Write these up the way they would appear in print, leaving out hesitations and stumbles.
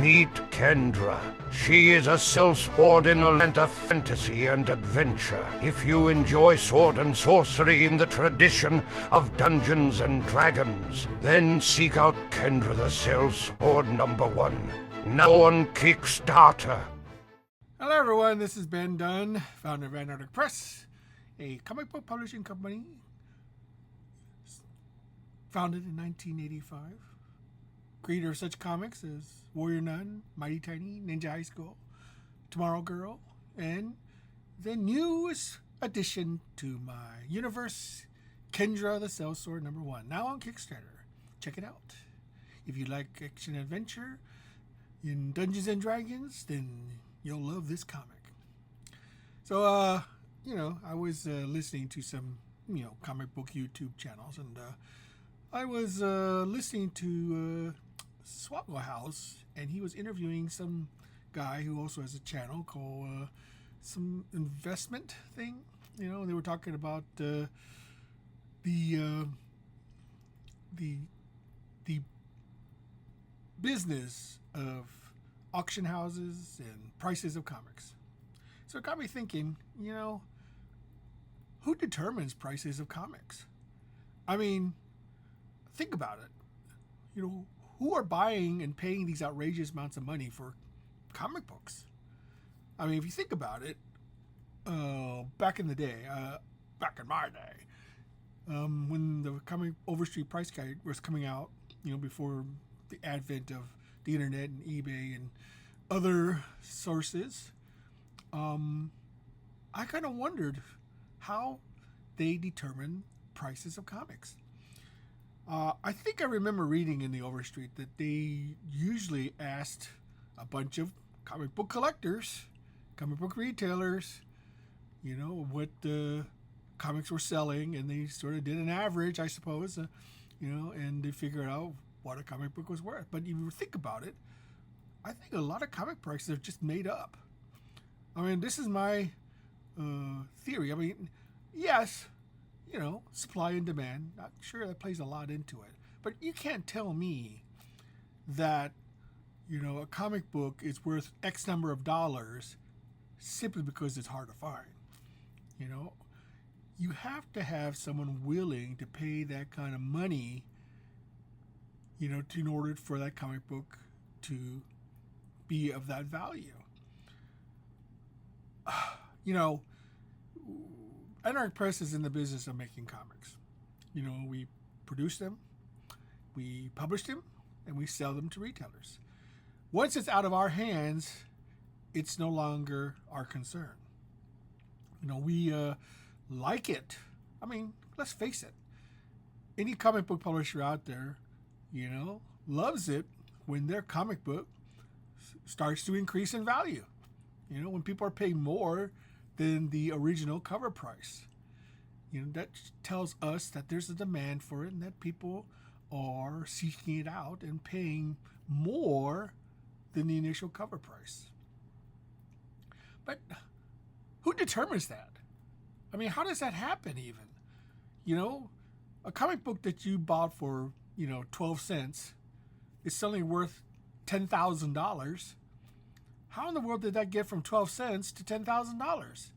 Meet KENDRA. She is a sellsword in a land of fantasy and adventure. If you enjoy sword and sorcery in the tradition of Dungeons and Dragons, then seek out KENDRA the Sellsword #1. Now on Kickstarter. Hello everyone, this is Ben Dunn, founder of Antarctic Press, a comic book publishing company founded in 1985. Creator of such comics as Warrior Nun, Mighty Tiny, Ninja High School, Tomorrow Girl, and the newest addition to my universe, KENDRA the Sellsword #1, now on Kickstarter. Check it out. If you like action adventure in Dungeons and Dragons, then you'll love this comic. So, I was listening to some, comic book YouTube channels, and I was listening to Swaggle House, and he was interviewing some guy who also has a channel called some investment thing. They were talking about the business of auction houses and prices of comics. So it got me thinking, who determines prices of comics? I mean, think about it. Who are buying and paying these outrageous amounts of money for comic books? I mean, if you think about it, back in the day, back in my day, when the comic Overstreet Price Guide was coming out, before the advent of the internet and eBay and other sources, I kind of wondered how they determine prices of comics. I think I remember reading in the Overstreet that they usually asked a bunch of comic book collectors, comic book retailers, what the comics were selling, and they sort of did an average, I suppose, and they figured out what a comic book was worth. But if you think about it, I think a lot of comic prices are just made up. I mean, this is my theory. I mean, yes, supply and demand. Not sure that plays a lot into it. But you can't tell me that, a comic book is worth X number of dollars simply because it's hard to find. You have to have someone willing to pay that kind of money, in order for that comic book to be of that value. Antarctic Press is in the business of making comics. We produce them, we publish them, and we sell them to retailers. Once it's out of our hands, it's no longer our concern. We like it. I mean, let's face it. Any comic book publisher out there, loves it when their comic book starts to increase in value. When people are paying more than the original cover price. That tells us that there's a demand for it and that people are seeking it out and paying more than the initial cover price. But who determines that? I mean, how does that happen even? A comic book that you bought for, 12 cents is suddenly worth $10,000. How in the world did that get from 12 cents to $10,000?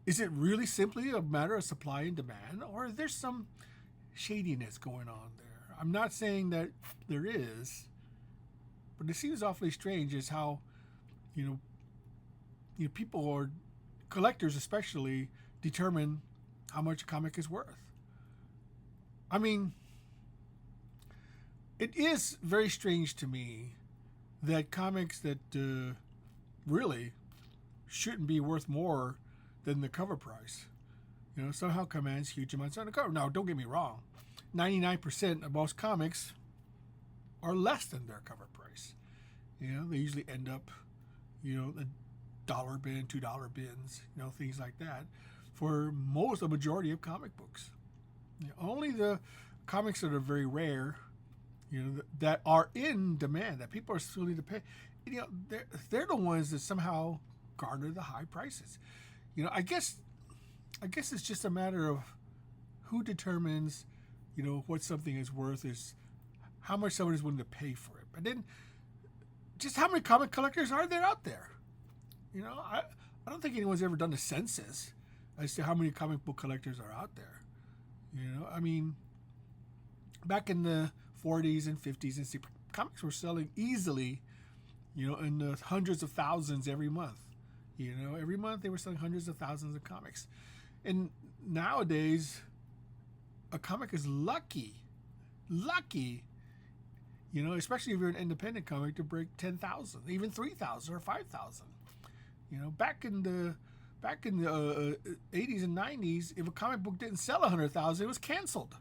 Is it really simply a matter of supply and demand, or is there some shadiness going on there? I'm not saying that there is, but it seems awfully strange is how, people, or collectors especially, determine how much a comic is worth. I mean, it is very strange to me that comics that really shouldn't be worth more than the cover price, somehow commands huge amounts on the cover. Now, don't get me wrong. 99% of most comics are less than their cover price. They usually end up, a $1 bin, $2 bins, things like that for the majority of comic books. Only the comics that are very rare, that are in demand, that people are willing to pay, they're the ones that somehow garner the high prices. I guess it's just a matter of who determines, what something is worth is how much someone is willing to pay for it. But then, just how many comic collectors are there out there? You know, I don't think anyone's ever done a census as to how many comic book collectors are out there. You know, I mean, back in the 40s and 50s and 60s, comics were selling easily, you know, in the hundreds of thousands every month. You know, every month they were selling hundreds of thousands of comics. And nowadays, a comic is lucky, you know, especially if you're an independent comic, to break 10,000, even 3,000 or 5,000. You know, back in the 80s and 90s, if a comic book didn't sell 100,000, it was canceled.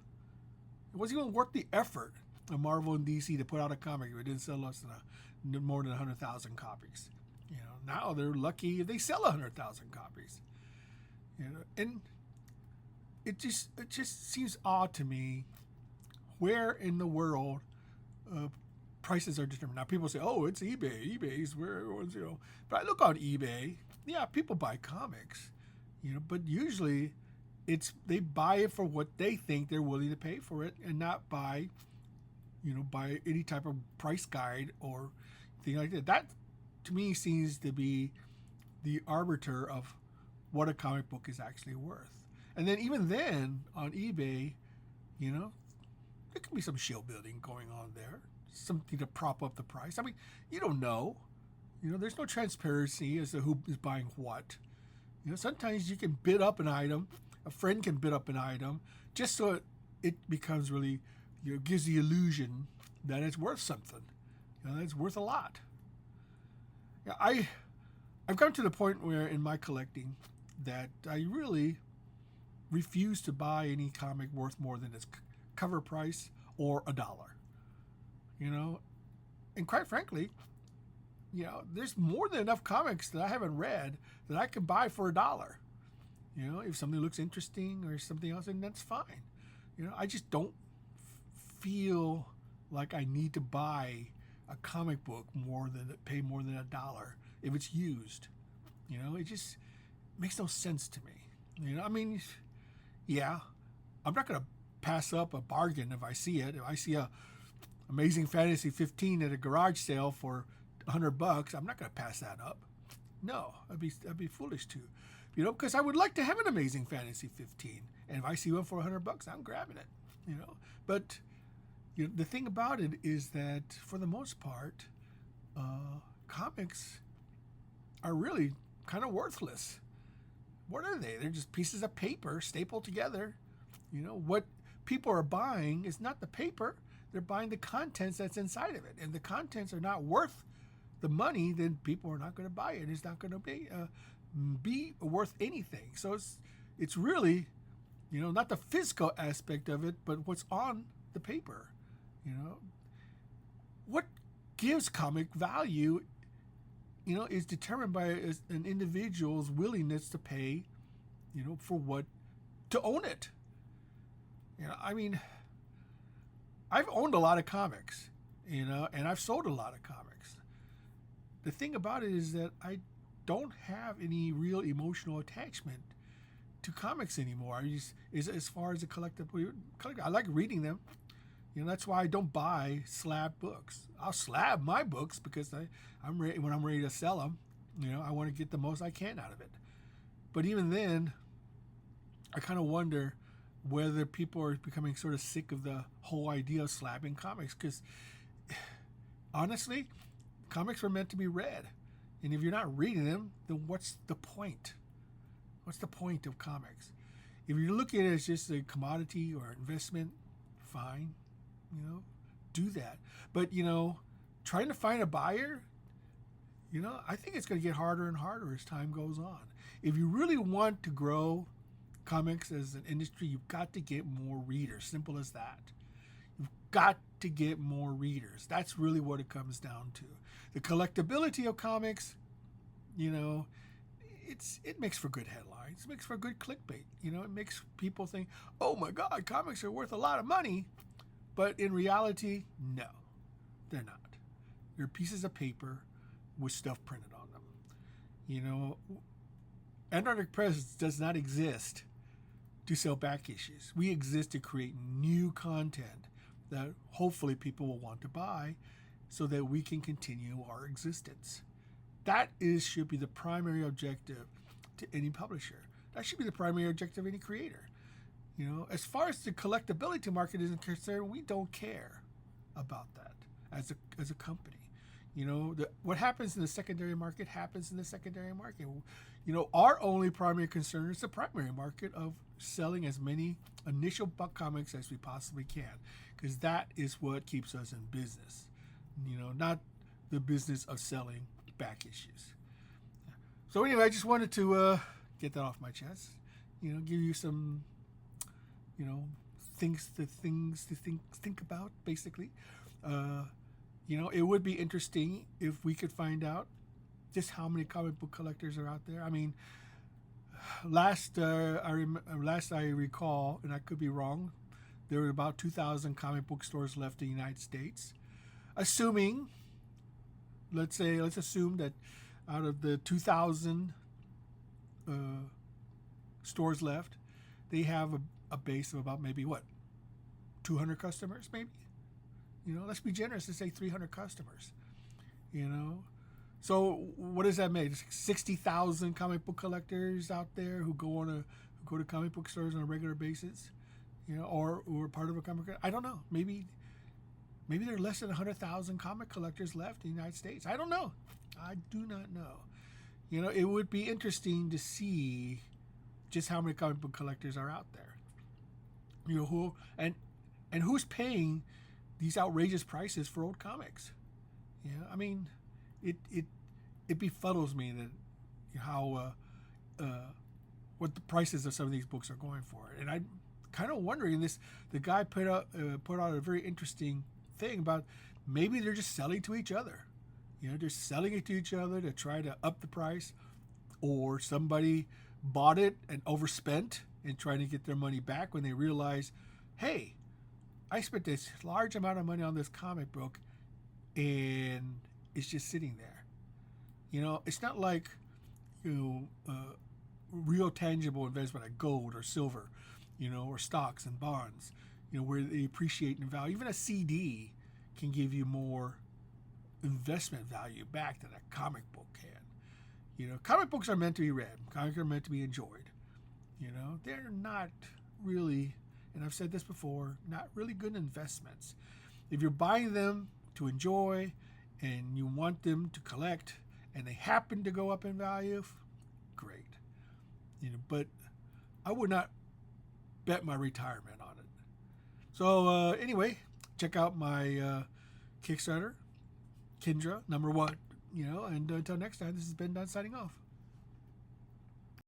It wasn't even worth the effort of Marvel and DC to put out a comic if it didn't sell more than 100,000 copies. You know, now they're lucky if they sell 100,000 copies. You know, and it just seems odd to me where in the world prices are determined. Now people say, "Oh, it's eBay. eBay's where everyone's, you know." But I look on eBay. Yeah, people buy comics, you know, but usually they buy it for what they think they're willing to pay for it, and not by any type of price guide or thing like that. That to me seems to be the arbiter of what a comic book is actually worth. And then even then on eBay, you know, there could be some shield building going on there, something to prop up the price. I mean, you don't know. You know, there's no transparency as to who is buying what. You know, sometimes you can bid up an item, a friend can bid up an item, just so it becomes really, you know, gives the illusion that it's worth something. You know, that it's worth a lot. Yeah, I've come to the point where in my collecting that I really refuse to buy any comic worth more than its cover price or $1. You know, and quite frankly, you know, there's more than enough comics that I haven't read that I can buy for $1. You know, if something looks interesting or something else, then that's fine. You know, I just don't feel like I need to buy a comic book pay more than $1 if it's used. You know, it just makes no sense to me. You know, I mean, yeah, I'm not going to pass up a bargain if I see it. If I see a Amazing Fantasy 15 at a garage sale for $100, I'm not going to pass that up. No, I'd be foolish to, you know, because I would like to have an Amazing Fantasy 15, and if I see one for $100, I'm grabbing it. You know, but you know, the thing about it is that for the most part, comics are really kind of worthless. What are they? They're just pieces of paper stapled together. You know, what people are buying is not the paper. They're buying the contents that's inside of it. And the contents are not worth the money, then people are not going to buy it. It's not going to be worth anything. So it's really, you know, not the physical aspect of it, but what's on the paper. You know, what gives comic value, you know, is determined by an individual's willingness to pay, you know, to own it. You know, I mean, I've owned a lot of comics, you know, and I've sold a lot of comics. The thing about it is that I don't have any real emotional attachment to comics anymore. As far as a collector, I like reading them. You know, that's why I don't buy slab books. I'll slab my books because I'm ready when I'm ready to sell them. You know, I want to get the most I can out of it. But even then, I kind of wonder whether people are becoming sort of sick of the whole idea of slabbing comics. Because honestly, comics were meant to be read. And if you're not reading them, then what's the point? What's the point of comics? If you're looking at it as just a commodity or investment, fine. You know, do that. But, you know, trying to find a buyer, you know, I think it's going to get harder and harder as time goes on. If you really want to grow comics as an industry, you've got to get more readers. Simple as that. You've got to get more readers. That's really what it comes down to. The collectability of comics, you know, it makes for good headlines. It makes for good clickbait. You know, it makes people think, oh my God, comics are worth a lot of money. But in reality, no, they're not. They're pieces of paper with stuff printed on them. You know, Antarctic Presence does not exist to sell back issues. We exist to create new content that hopefully people will want to buy so that we can continue our existence. That should be the primary objective to any publisher. That should be the primary objective of any creator. You know, as far as the collectability market is concerned, we don't care about that as a company. You know, what happens in the secondary market happens in the secondary market. You know, our only primary concern is the primary market of selling as many initial buck comics as we possibly can, because that is what keeps us in business. You know, not the business of selling back issues. So anyway, I just wanted to get that off my chest. You know, give you some, you know, things to think about, basically. You know, it would be interesting if we could find out just how many comic book collectors are out there. I mean, last I recall, and I could be wrong, there were about 2,000 comic book stores left in the United States. Assuming, let's assume that out of the 2,000 stores left, they have a base of about maybe 200 customers, maybe. You know, let's be generous and say 300 customers. You know, so what does that make? 60,000 comic book collectors out there who go to comic book stores on a regular basis. You know, or part of a comic. I don't know. Maybe there are less than 100,000 comic collectors left in the United States. I don't know. I do not know. You know, it would be interesting to see just how many comic book collectors are out there. You know, who and who's paying these outrageous prices for old comics. Yeah, I mean, it befuddles me that how what the prices of some of these books are going for, and I'm kind of wondering this. The guy put out a very interesting thing about maybe they're just selling to each other. You know, they're selling it to each other to try to up the price, or somebody bought it and overspent and trying to get their money back when they realize, hey, I spent this large amount of money on this comic book and it's just sitting there. You know, it's not like, you know, real tangible investment like gold or silver, you know, or stocks and bonds, you know, where they appreciate in value. Even a CD can give you more investment value back than a comic book can. You know, comic books are meant to be read. Comics are meant to be enjoyed. You know, they're not really, and I've said this before, not really good investments. If you're buying them to enjoy and you want them to collect and they happen to go up in value, great. You know, but I would not bet my retirement on it. So anyway, check out my Kickstarter, KENDRA #1. You know, and until next time, this has been Don signing off.